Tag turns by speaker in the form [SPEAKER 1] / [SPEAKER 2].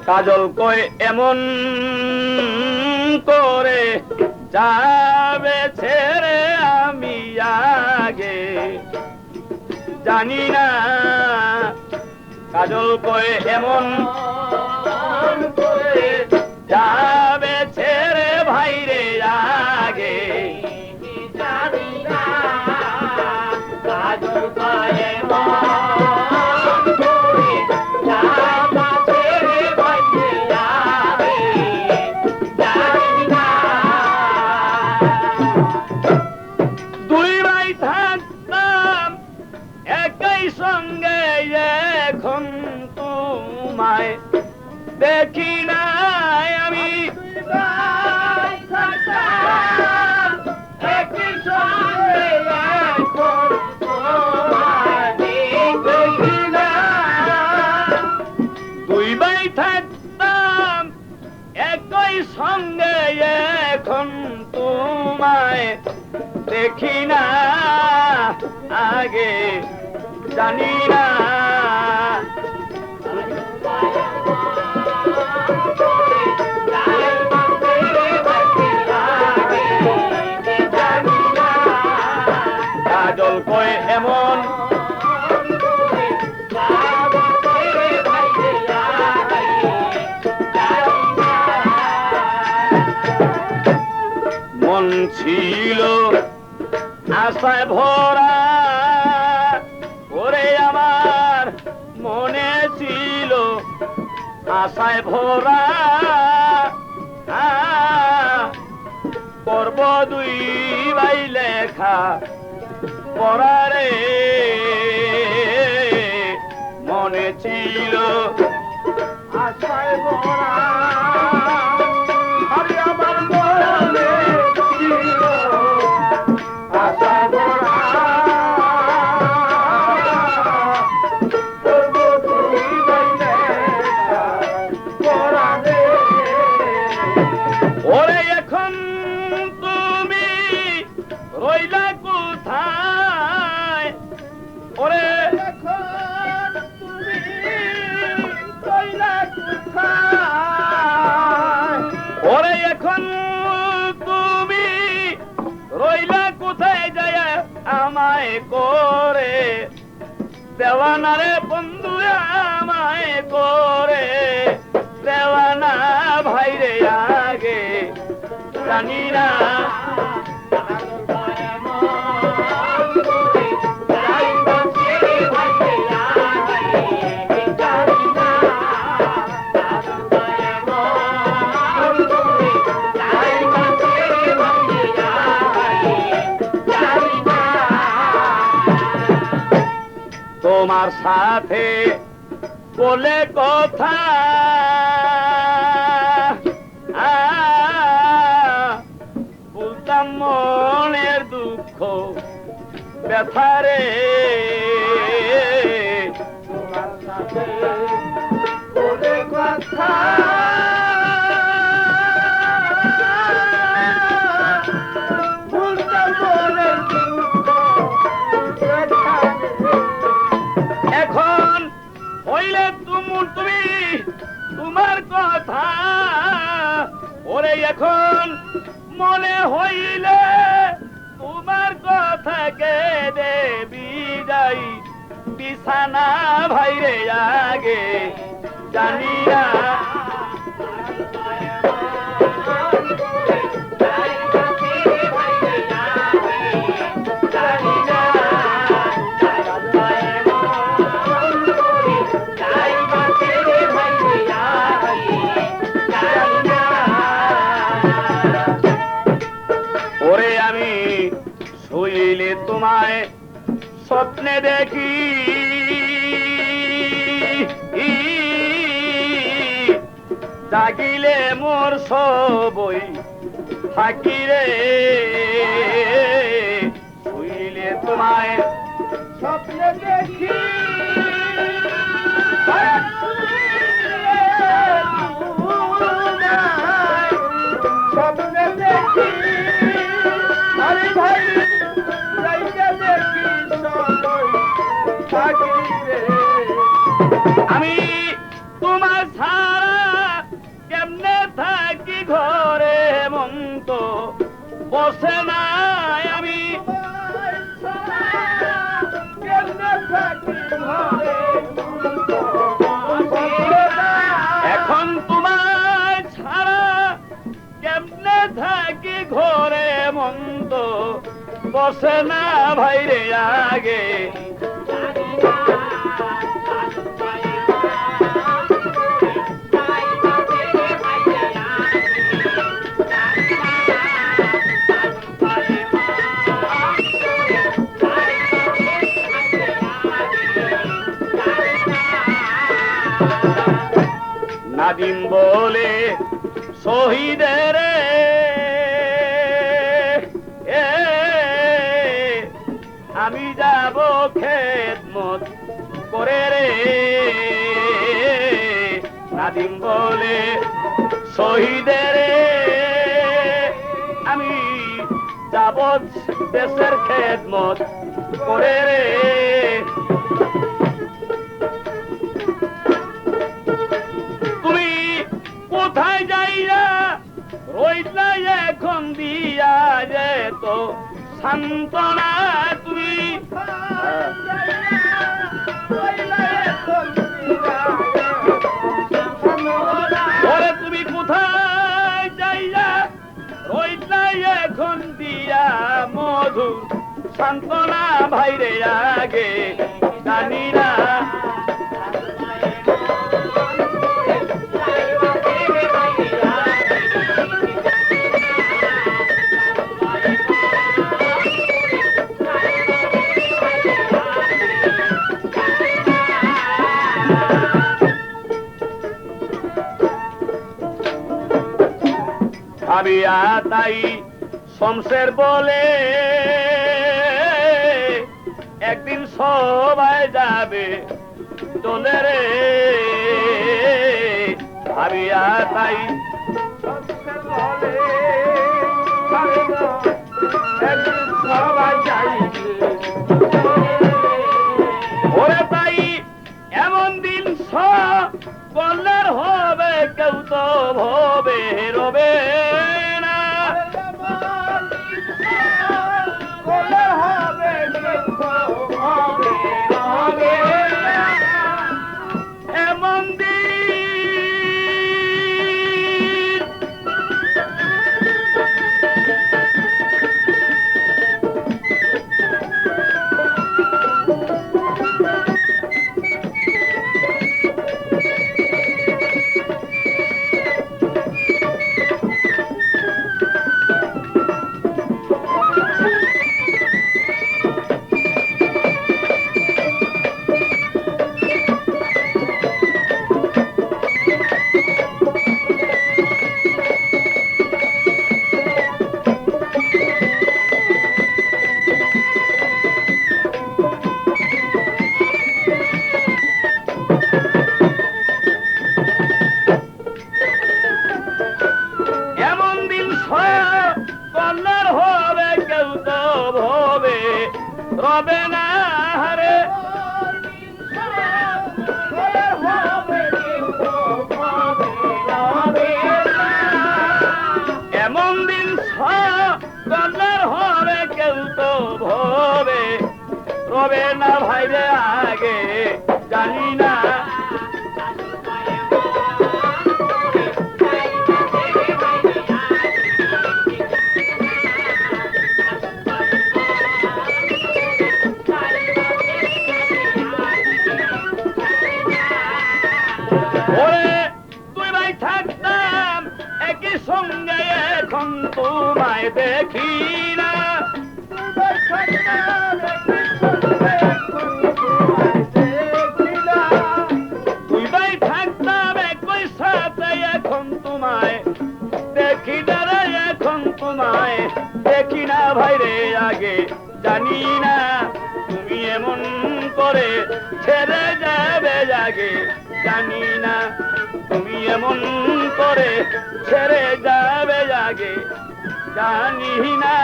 [SPEAKER 1] কাজল কই এমন করে যাবে ছেড়ে আমি আগে জানি না। কাজল কই এমন করে যাবে ছেড়ে ভাইরে আগে জানি না। কাজল কই এমন করে যাবে ছেড়ে ভাইরে আগে জানি না। দুই ভাই থাকতাম একই সঙ্গে এখন তোমায় দেখি নাই আমি। একই সঙ্গে এখন তোমায় দেখি না। দুই ভাই থাকতাম একই সঙ্গে এখন তোমায় দেখি না। আগে জানি না। কাজল কই এমন মন ছিল আশায় ভরা ওরে আমার মনে ছিল আশায় ভরা করব দুই ভাই লেখা পড়ারে মনে ছিল আশায় ভরা আরে আমার মনে ছিল আশায় ভরা করব দুই ভাই লেখা পড়ারে। ওরে এখন তুমি রইলা কোথায়? ওরে এখন তুমি রইলা কোথায়? ওরে এখন তুমি রইলা কোথায় যায় আমায় করে দেওয়ানা রে বন্ধু আমায় করে দেওয়ানা ভাইরে আগে জানি না। তোমার সাথে বলে কথা বলতাম মনের দুঃখ ব্যথারে। তোমার সাথে বলে কথা বলতাম মনের দুঃখ ব্যথারে। এখন হইলে তুমি তোমার কথা ওরে এখন মনে হইলে তোমার কথা কে দেবি যাই বিছানা ভাইরে আগে জানি না। ওরে আমি শুইলে তোমায় স্বপ্নে দেখি জাগিলে মোর সবই থাকি রে। শুইলে তোমায় স্বপ্নে দেখি স্বপ্নে দেখি আরে ভাই দেখি থাকি রে। আমি তোমার ছাড়া বসে না আমি এখন তোমায় ছাড়া কেমনে থাকি ঘরে মন্দ বসে না ভাইরে আগে নাদিম বলে শহীদের আমি যাব খেদমত করে রে নাদিম বলে শহীদের আমি যাব দেশের খেদমত করে রে তুমি কোথায় যাইরা রইলা এখন দিয়া যেত সান্ত্বনা তুমি ওরে তুমি কোথায় যাইরা রইলা এখন দিয়া মধু সান্ত্বনা ভাইরে আগে জানি না আমি তাই শমশের বলে একদিন সবাই যাবে দোলে রে আমি তাই একদিন সবাই যাইবে ওরে তাই এমন দিন সকলের হবে কেউ তো ভবে রবে রবে না রে এমন দিন সকলের হবে কেউ তো ভবে রবে না ভাইরে আগে জানি না সঙ্গে এখন তোমায় দেখি না তুই ভাই থাকতাম একই সাথে এখন তোমায় দেখি না রে এখন তোমায় দেখি না ভাইরে আগে জানি না তুমি এমন করে ছেড়ে যাবে আগে জানি না তুমি এমন করে ছেড়ে যাবে আগে জানি না